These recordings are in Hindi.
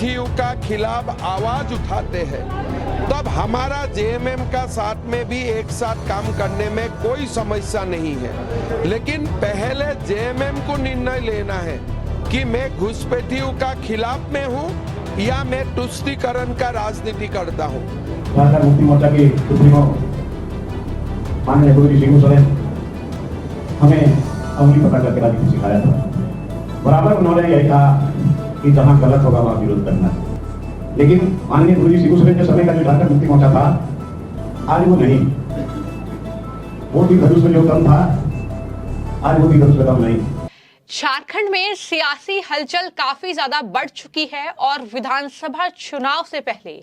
घुसपैठियों का खिलाफ आवाज उठाते हैं तब हमारा जेएमएम का साथ में भी एक साथ काम करने में कोई समस्या नहीं है, लेकिन पहले जेएमएम को निर्णय लेना है कि मैं घुसपैठियों का खिलाफ में हूं या मैं तुष्टीकरण का राजनीति करता हूं। झारखंड मुक्ति मोर्चा के सुप्रीमो माननीय गुरुजी शिबू सोरेन हमें उंगली पकड़ करके राजनीति सिखाया था। बराबर उन्होंने यही कहा कि जहां गलत होगा वहां विरोध करना है, लेकिन माननीय गुरुजी शिबू सोरेन के समय का जो झारखंड मुक्ति मोर्चा था आज वो नहीं, वो भी धनुष में जो कम था आज वो भी धनुष में कम नहीं। झारखंड में सियासी हलचल काफी ज्यादा बढ़ चुकी है और विधानसभा चुनाव से पहले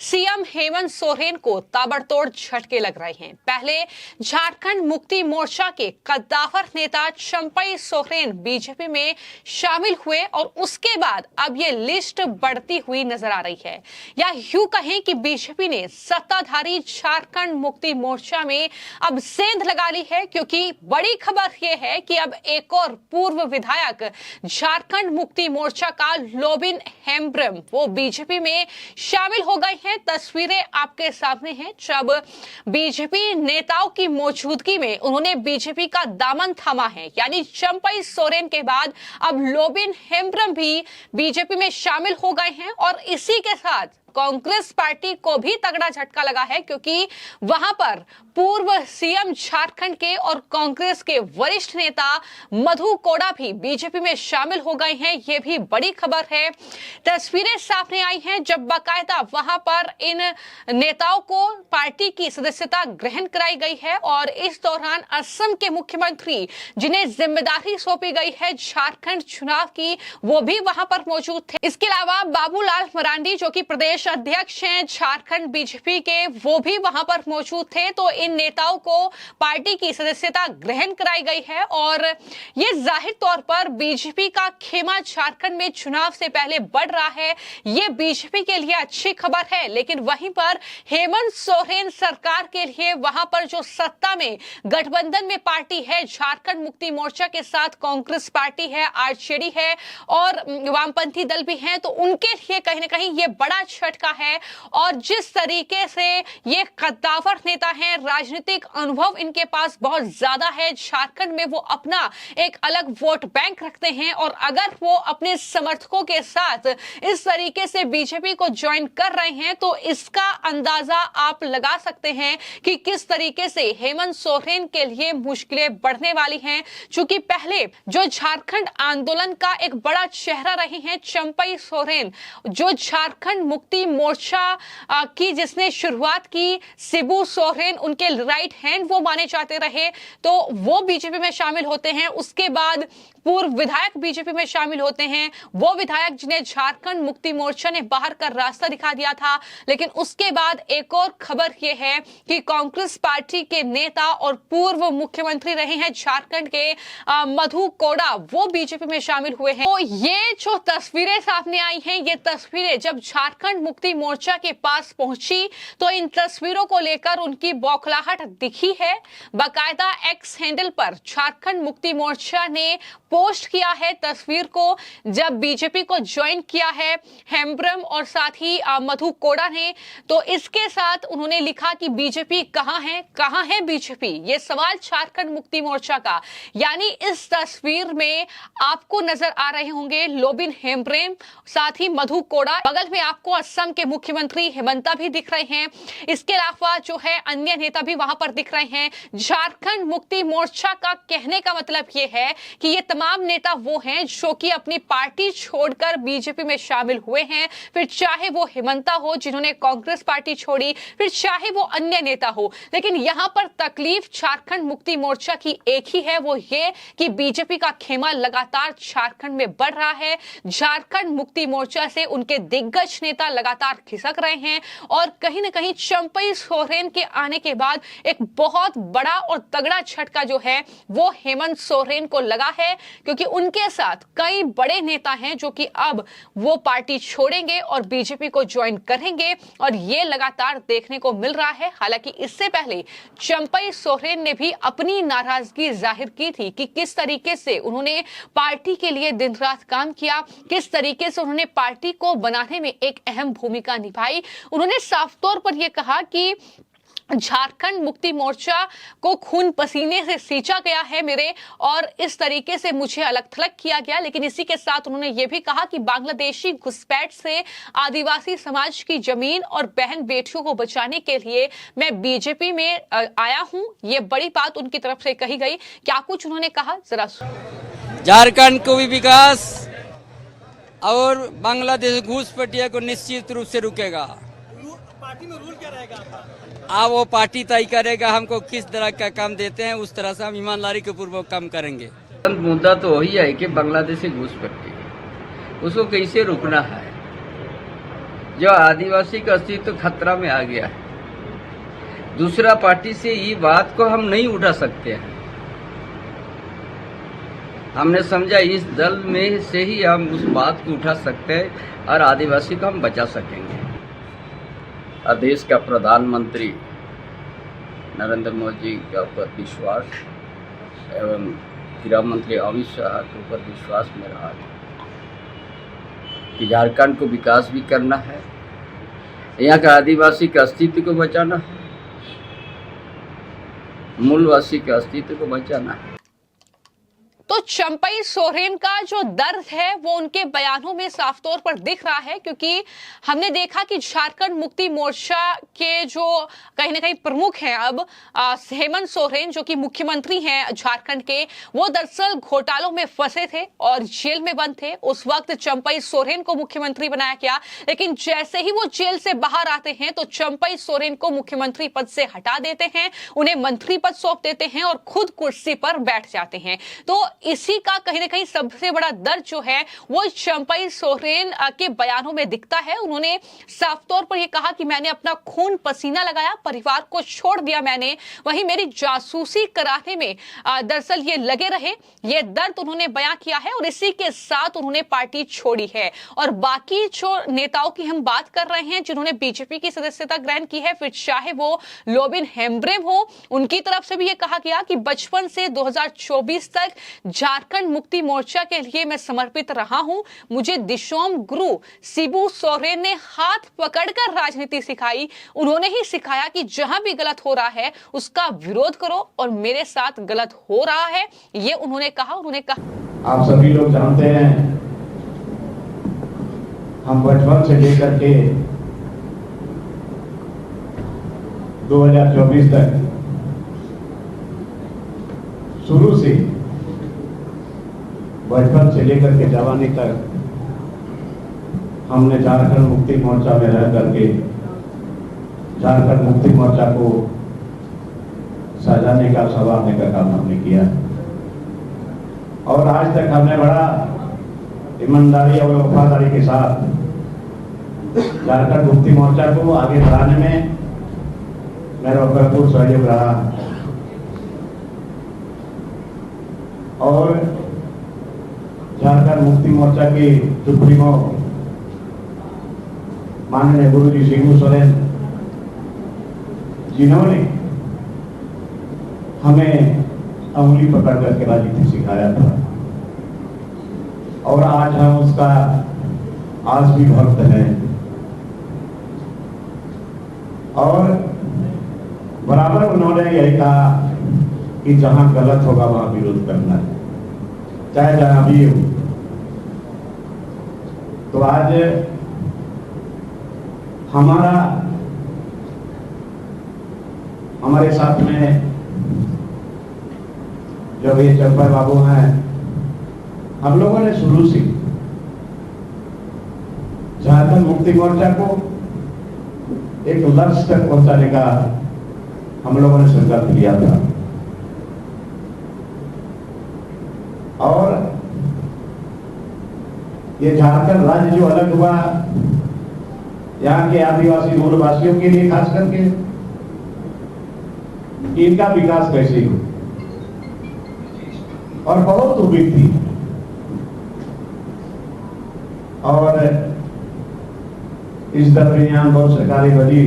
सीएम हेमंत सोरेन को ताबड़तोड़ झटके लग रहे हैं। पहले झारखंड मुक्ति मोर्चा के कद्दावर नेता चंपई सोरेन बीजेपी में शामिल हुए और उसके बाद अब ये लिस्ट बढ़ती हुई नजर आ रही है, या यूं कहें कि बीजेपी ने सत्ताधारी झारखंड मुक्ति मोर्चा में अब सेंध लगा ली है, क्योंकि बड़ी खबर यह है कि अब एक और पूर्व विधायक झारखंड मुक्ति मोर्चा का लोबिन हेम्ब्रम वो बीजेपी में शामिल हो गए हैं। तस्वीरें आपके सामने हैं जब बीजेपी नेताओं की मौजूदगी में उन्होंने बीजेपी का दामन थामा है, यानी चंपई सोरेन के बाद अब लोबिन हेम्ब्रम भी बीजेपी में शामिल हो गए हैं। और इसी के साथ कांग्रेस पार्टी को भी तगड़ा झटका लगा है, क्योंकि वहां पर पूर्व सीएम झारखंड के और कांग्रेस के वरिष्ठ नेता मधु कोड़ा भी बीजेपी में शामिल हो गए हैं। यह भी बड़ी खबर है। तस्वीरें सामने आई हैं जब बाकायदा वहां पर इन नेताओं को पार्टी की सदस्यता ग्रहण कराई गई है और इस दौरान असम के मुख्यमंत्री जिन्हें जिम्मेदारी सौंपी गई है झारखंड चुनाव की, वो भी वहां पर मौजूद थे। इसके अलावा बाबूलाल मरांडी जो कि प्रदेश अध्यक्ष हैं झारखंड बीजेपी के, वो भी वहां पर मौजूद थे। तो इन नेताओं को पार्टी की सदस्यता ग्रहण कराई गई है और ये जाहिर तौर पर बीजेपी का खेमा झारखंड में चुनाव से पहले बढ़ रहा है। ये बीजेपी के लिए अच्छी खबर है, लेकिन वहीं पर हेमंत सोरेन सरकार के लिए वहां पर जो सत्ता में गठबंधन में पार्टी है झारखंड मुक्ति मोर्चा के साथ कांग्रेस पार्टी है, आरजेडी है और वामपंथी दल भी हैं, तो उनके लिए कहीं ना कहीं ये बड़ा झटका है। और जिस तरीके से ये कद्दावर नेता हैं, राजनीतिक अनुभव इनके पास बहुत ज्यादा है, झारखंड में वो अपना एक अलग वोट बैंक रखते हैं और अगर वो अपने समर्थकों के साथ इस तरीके से बीजेपी को ज्वाइन कर रहे हैं तो इसका अंदाजा आप लगा सकते हैं कि किस तरीके से हेमंत सोरेन के लिए मुश्किलें बढ़ने वाली हैं। चूंकि पहले जो झारखंड आंदोलन का एक बड़ा चेहरा रहे हैं चंपई सोरेन, जो झारखंड मुक्ति मोर्चा की जिसने शुरुआत की, शिबू सोरेन उनके राइट हैंड वो माने जाते रहे, तो वो बीजेपी में शामिल होते हैं। उसके बाद पूर्व विधायक बीजेपी में शामिल होते हैं, वो विधायक जिन्हें झारखंड मुक्ति मोर्चा ने बाहर का रास्ता दिखा दिया था। लेकिन उसके बाद एक और खबर यह है कि कांग्रेस पार्टी के नेता और पूर्व मुख्यमंत्री रहे हैं झारखंड के मधु कोड़ा, वो बीजेपी में शामिल हुए हैं। तो ये जो तस्वीरें सामने आई हैं, ये तस्वीरें जब झारखंड मुक्ति मोर्चा के पास पहुंची तो इन तस्वीरों को लेकर उनकी बौखलाहट दिखी है। बाकायदा एक्स हैंडल पर झारखंड मुक्ति मोर्चा ने पोस्ट किया है तस्वीर को जब बीजेपी को ज्वाइन किया है हेम्ब्रम और साथ ही मधु कोड़ा ने। तो इसके साथ उन्होंने लिखा कि बीजेपी कहां है बीजेपी, ये सवाल झारखंड मुक्ति मोर्चा का। यानी इस तस्वीर में आपको नजर आ रहे होंगे लोबिन हेम्ब्रम, साथ ही मधु कोड़ा, बगल में आपको असम के मुख्यमंत्री हेमंता भी दिख रहे हैं। इसके अलावा जो है अन्य नेता भी वहां पर दिख रहे हैं। झारखंड मुक्ति मोर्चा का कहने का मतलब यह है कि ये तमाम नेता वो हैं जो कि अपनी पार्टी छोड़कर बीजेपी में शामिल हुए हैं, फिर चाहे वो हेमंता हो जिन्होंने कांग्रेस पार्टी छोड़ी, फिर चाहे वो अन्य नेता हो। लेकिन यहां पर तकलीफ झारखंड मुक्ति मोर्चा की एक ही है, वो ये कि बीजेपी का खेमा लगातार झारखंड में बढ़ रहा है। झारखंड मुक्ति मोर्चा से उनके दिग्गज नेता लगातार लगातार खिसक रहे हैं और कहीं ना कहीं चंपई सोरेन के आने के बाद एक बहुत बड़ा और तगड़ा झटका जो है वो हेमंत सोरेन को लगा है, क्योंकि उनके साथ कई बड़े नेता हैं जो कि अब वो पार्टी छोड़ेंगे और बीजेपी को ज्वाइन करेंगे और ये लगातार देखने को मिल रहा है। हालांकि इससे पहले चंपई सोरेन ने भी अपनी नाराजगी जाहिर की थी कि किस तरीके से उन्होंने पार्टी के लिए दिन रात काम किया, किस तरीके से उन्होंने पार्टी को बनाने में एक अहम भूमिका निभाई। उन्होंने साफ तौर पर यह कहा कि झारखंड मुक्ति मोर्चा को खून पसीने से सींचा गया है मेरे, और इस तरीके से मुझे अलग थलग किया गया। लेकिन इसी के साथ उन्होंने ये भी कहा कि बांग्लादेशी घुसपैठ से आदिवासी समाज की जमीन और बहन बेटियों को बचाने के लिए मैं बीजेपी में आया हूं। ये बड़ी बात उनकी तरफ से कही गई। क्या कुछ उन्होंने कहा, जरा झारखंड को भी विकास और बांग्लादेश घुसपैठिया को निश्चित रूप से रुकेगा। पार्टी में रूल क्या रहेगा आपका? वो पार्टी तय करेगा हमको किस तरह का काम देते हैं, उस तरह से हम ईमानदारी के पूर्वक काम करेंगे। मुद्दा तो वही है कि बांग्लादेशी घुसपैठी उसको कैसे रुकना है। जो आदिवासी का अस्तित्व खतरा में आ गया है, दूसरा पार्टी से ये बात को हम नहीं उठा सकते हैं। हमने समझा इस दल में से ही हम उस बात को उठा सकते हैं और आदिवासी को हम बचा सकेंगे। देश का प्रधानमंत्री नरेंद्र मोदी के ऊपर विश्वास एवं गृह मंत्री अमित शाह के ऊपर विश्वास मेरा है कि झारखंड को विकास भी करना है, यहाँ का आदिवासी के अस्तित्व को बचाना है, मूलवासी के अस्तित्व को बचाना है। तो चंपई सोरेन का जो दर्द है वो उनके बयानों में साफ तौर पर दिख रहा है, क्योंकि हमने देखा कि झारखंड मुक्ति मोर्चा के जो कहीं ना कहीं प्रमुख हैं अब हेमंत सोरेन, जो कि मुख्यमंत्री हैं झारखंड के, वो दरअसल घोटालों में फंसे थे और जेल में बंद थे। उस वक्त चंपई सोरेन को मुख्यमंत्री बनाया गया, लेकिन जैसे ही वो जेल से बाहर आते हैं तो चंपई सोरेन को मुख्यमंत्री पद से हटा देते हैं, उन्हें मंत्री पद सौंप देते हैं और खुद कुर्सी पर बैठ जाते हैं। तो इसी का कहीं ना कहीं सबसे बड़ा दर्द जो है वो चंपई सोरेन के बयानों में दिखता है। उन्होंने साफ तौर पर यह कहा कि मैंने अपना खून पसीना लगाया, परिवार को छोड़ दिया मैंने, वहीं मेरी जासूसी कराने में दरअसल ये लगे रहे, ये दर्द उन्होंने बयां किया है और इसी के साथ उन्होंने पार्टी छोड़ी है। और बाकी जो नेताओं की हम बात कर रहे हैं जिन्होंने बीजेपी की सदस्यता ग्रहण की है, फिर चाहे वो लोबिन हेम्ब्रेम हो, उनकी तरफ से भी यह कहा गया कि बचपन से 2024 तक झारखंड मुक्ति मोर्चा के लिए मैं समर्पित रहा हूं। मुझे दिशोम गुरु शिबू सोरेन ने हाथ पकड़कर राजनीति सिखाई। उन्होंने ही सिखाया कि जहां भी गलत हो रहा है उसका विरोध करो और मेरे साथ गलत हो रहा है, ये उन्होंने कहा। आप सभी लोग जानते हैं, हम बचपन से लेकर के 2024 तक शुरू से बचपन से लेकर के जवानी तक हमने झारखंड मुक्ति मोर्चा में रह करके झारखंड मुक्ति मोर्चा को सजाने का, संवारने का काम हमने किया और आज तक हमने बड़ा ईमानदारी और वफादारी के साथ झारखंड मुक्ति मोर्चा को आगे बढ़ाने में मेरा भरपूर सहयोग रहा और झारखंड मुक्ति मोर्चा के सुप्रीमो माननीय गुरुजी शिबू सोरेन, जिन्होंने हमें अंगुली पकड़ करके राजनीति सिखाया था और आज हम उसका आज भी भक्त हैं और बराबर उन्होंने यही कहा कि जहां गलत होगा वहां विरोध करना है, चाहे जहां भी हो। तो आज हमारे साथ में जब ये चंपई बाबू हैं, हम लोगों ने शुरू से झारखंड मुक्ति मोर्चा को एक लक्ष्य तक पहुंचाने का हम लोगों ने संकल्प लिया था और ये झारखंड राज्य जो अलग हुआ यहाँ के आदिवासी मूलवासियों के लिए खास करके इनका विकास कैसे हो, और बहुत उम्मीद थी। और इस दरमियान बहुत सरकारें बनी,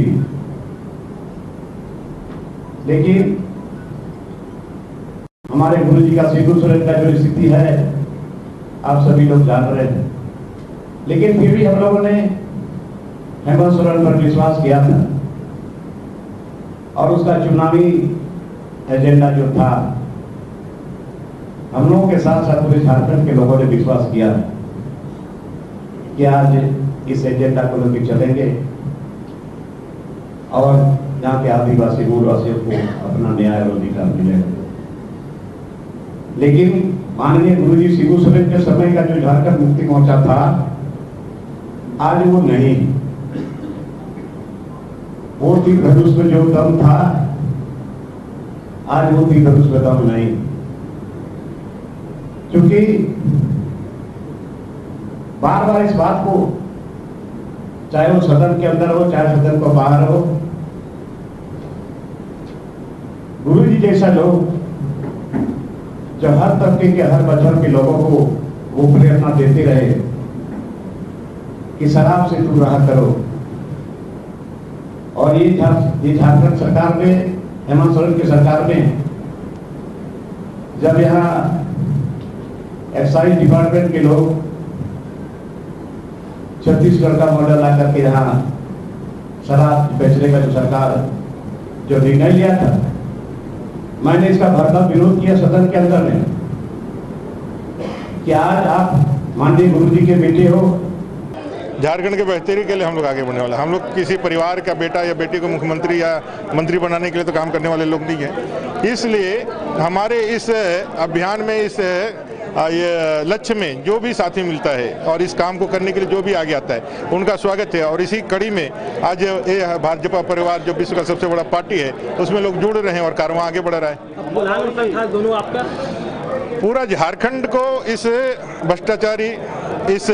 लेकिन हमारे गुरु जी का सिबू सोरेन का जो स्थिति है आप सभी लोग जान रहे हैं, लेकिन फिर भी हम लोगों ने हेमंत सोरेन पर विश्वास किया था और उसका चुनावी एजेंडा जो था, हम लोगों के साथ साथ पूरे झारखंड के लोगों ने विश्वास किया कि आज इस एजेंडा को लेकर चलेंगे और यहाँ के आदिवासी मूलवासियों को अपना न्याय और अधिकार मिलेगा। लेकिन माननीय गुरुजी शिबू सोरेन के समय का जो झारखंड मुक्ति मोर्चा था, आज वो नहीं। वो तीर धनुष में जो दम था, आज वो तीर धनुष में दम नहीं, क्योंकि बार बार इस बात को, चाहे वो सदन के अंदर हो चाहे सदन को बाहर हो, गुरु जी जैसा लोग जब हर तबके के हर मजहब के लोगों को वो प्रेरणा देते रहे कि शराब से दूर रहा करो। और ये झारखंड सरकार में, हेमंत सोरेन की सरकार में, जब यहाँ एक्साइज डिपार्टमेंट के लोग छत्तीसगढ़ का मॉडल आकर के यहाँ शराब बेचने का जो सरकार जो निर्णय लिया था, मैंने इसका भरपूर विरोध किया सदन के अंदर में कि आज आप माननीय गुरुजी के बेटे हो। झारखंड के बेहतरी के लिए हम लोग आगे बढ़ने वाले। हम लोग किसी परिवार का बेटा या बेटी को मुख्यमंत्री या मंत्री बनाने के लिए तो काम करने वाले लोग नहीं हैं। इसलिए हमारे इस अभियान में, इस ये लक्ष्य में जो भी साथी मिलता है और इस काम को करने के लिए जो भी आगे आता है, उनका स्वागत है। और इसी कड़ी में आज ये भाजपा परिवार जो विश्व का सबसे बड़ा पार्टी है, उसमें लोग जुड़ रहे हैं और कारवां आगे बढ़ रहा है। दोनों आपका पूरा झारखंड को इस भ्रष्टाचारी, इस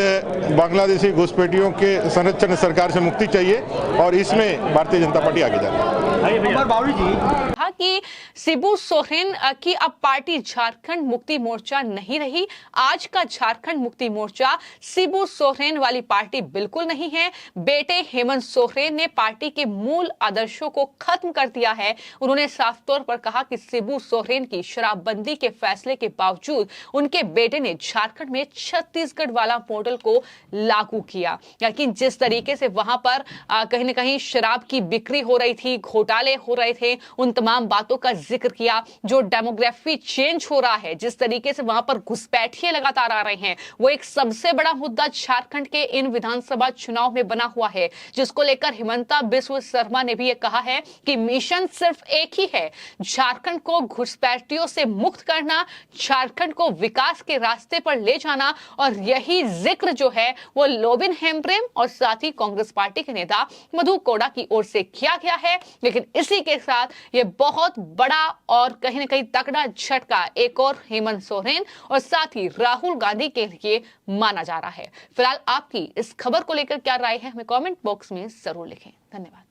बांग्लादेशी घुसपैठियों के संरक्षण सरकार से मुक्ति चाहिए और इसमें भारतीय जनता पार्टी आगे जा रही है। कहा कि शिबू सोरेन की अब पार्टी झारखंड मुक्ति मोर्चा नहीं रही। आज का झारखंड मुक्ति मोर्चा शिबू सोरेन वाली पार्टी बिल्कुल नहीं है। बेटे हेमंत सोरेन ने पार्टी के मूल आदर्शों को खत्म कर दिया है। उन्होंने साफ तौर पर कहा कि शिबू सोरेन की शराबबंदी के फैसले के बावजूद उनके बेटे ने झारखंड में छत्तीसगढ़ वाला मॉडल को लागू किया। लेकिन जिस तरीके से वहां पर कहीं ना कहीं शराब की बिक्री हो रही थी, घोटाले हो रहे थे, उन तमाम बातों का जिक्र किया। जो डेमोग्राफी चेंज हो रहा है, जिस तरीके से वहां पर घुसपैठिए लगातार आ रहे हैं, वो एक सबसे बड़ा मुद्दा झारखंड के इन विधानसभा चुनाव में बना हुआ है, जिसको लेकर हिमंता बिस्व शर्मा ने भी ये कहा है कि मिशन सिर्फ एक ही है, झारखंड को घुसपैठियों से मुक्त करना, झारखंड को विकास के रास्ते पर ले जाना। और यही जिक्र जो है वो लोबिन हेम्ब्रेम और साथ ही कांग्रेस पार्टी के नेता मधु कोड़ा की ओर से किया गया है। लेकिन इसी के साथ ये बहुत बड़ा और कहीं ना कहीं तगड़ा झटका एक और हेमंत सोरेन और साथ ही राहुल गांधी के लिए माना जा रहा है। फिलहाल आपकी इस खबर को लेकर क्या राय है, हमें कमेंट बॉक्स में जरूर लिखें। धन्यवाद।